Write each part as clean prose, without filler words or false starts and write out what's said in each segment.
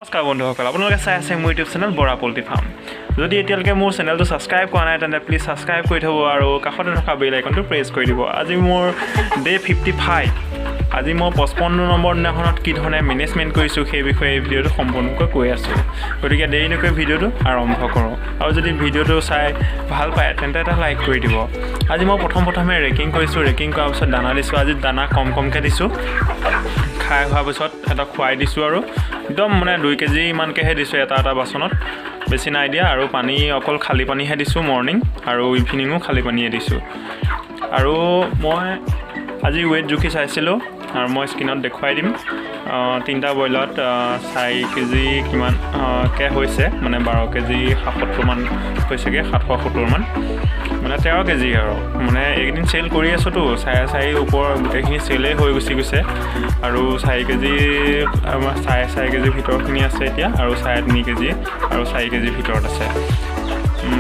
নমস্কাৰ বন্ধুসকল, আপোনালোকে চাই আছে মোৰ YouTube channel Bora poultry farm. যদি এতিয়ালৈকে মোৰ চেনেলটো ছাবস্ক্ৰাইব কৰা নাই তেন্তে প্লিজ ছাবস্ক্ৰাইব কৰি থ'ব আৰু কাষতে থকা বেল আইকনটো প্ৰেছ কৰি দিব। আজি মোৰ ডে 55। আজি মই 55 নম্বৰ দিনাখনত কি ধৰণে মেনেজমেণ্ট কৰিছোঁ সেই বিষয়ে এই ভিডিঅ'টো সম্পূৰ্ণকৈ কৈ আছোঁ। গতিকে দেৰি নকৰি ভিডিঅ'টো আৰম্ভ কৰোঁ। আৰু যদি ভিডিঅ'টো চাই ভাল পায় তেন্তে এটা লাইক কৰি দিব। আজি মই প্ৰথমে ৰেকিং কৰিছোঁ। ৰেকিং কৰাৰ পিছত দানা দিছোঁ। আজি দানা কমকৈ দিছোঁ। খাই হোৱাৰ পিছত এটা খুৱাই দিছোঁ আৰু একদম মানে 2 কেজি ইমানকৈহে দিছোঁ এটা বাচনত, বেছি নাই দিয়া। আৰু পানী অকল খালী পানীহে দিছোঁ মৰ্ণিং আৰু ইভিনিঙো খালী পানীয়ে দিছোঁ। আৰু মই আজি ৱেইট জুখি চাইছিলোঁ আৰু মই স্ক্ৰীণত দেখুৱাই দিম। 3টা ব্ৰইলাৰত 4 কেজি কিমানকৈ হৈছে, মানে 12 কেজি 77 মান হৈছেগৈ, 770 মান, মানে 13 কেজি আৰু মানে এইকেইদিন চেল কৰি আছোঁতো, 4.5 ওপৰ গোটেইখিনি চেলেই হৈ গৈছে। আৰু 4 কেজি 4.5 কেজিৰ ভিতৰখিনি আছে এতিয়া, আৰু 3.5 কেজি আৰু 4 কেজিৰ ভিতৰত আছে।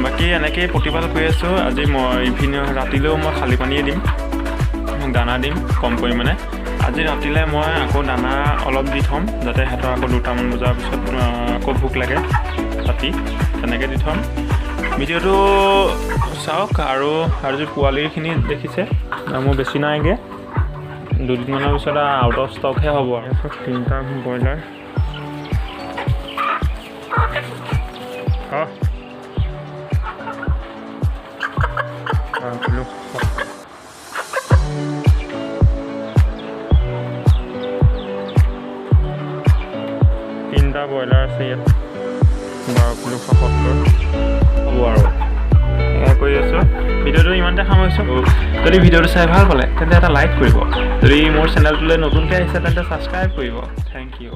বাকী এনেকৈয়ে প্ৰতিপাল কৰি আছোঁ। আজি মই ৰাতিলৈও মই খালী পানীয়ে দিম, দানা দিম কম পৰিমাণে। আজি ৰাতিলৈ মই আকৌ দানা অলপ দি থ'ম, যাতে সিহঁতৰ আকৌ 2টামান বজাৰ পিছত আকৌ ভোক লাগে ৰাতি, তেনেকৈ দি থ'ম। ভিডিঅ'টো চাওক। আৰু যি পোৱালিখিনি দেখিছে মোৰ বেছি নাইগৈ, 2 দিনমানৰ পিছত আউট অফ ষ্টকহে হ'ব। আৰু 3টা ব্ৰইলাৰ ব্ৰইলাৰ আছে ইয়াত 12 কিলো 77 হ'ব আৰু এয়া কৰি আছোঁ। ভিডিঅ'টো ইমানতে সামৰিছোঁ। যদি ভিডিঅ'টো চাই ভাল পালে তেন্তে এটা লাইক কৰিব। যদি মোৰ চেনেলটোলৈ নতুনকৈ আহিছে তেন্তে ছাবস্ক্ৰাইব কৰিব। Thank U.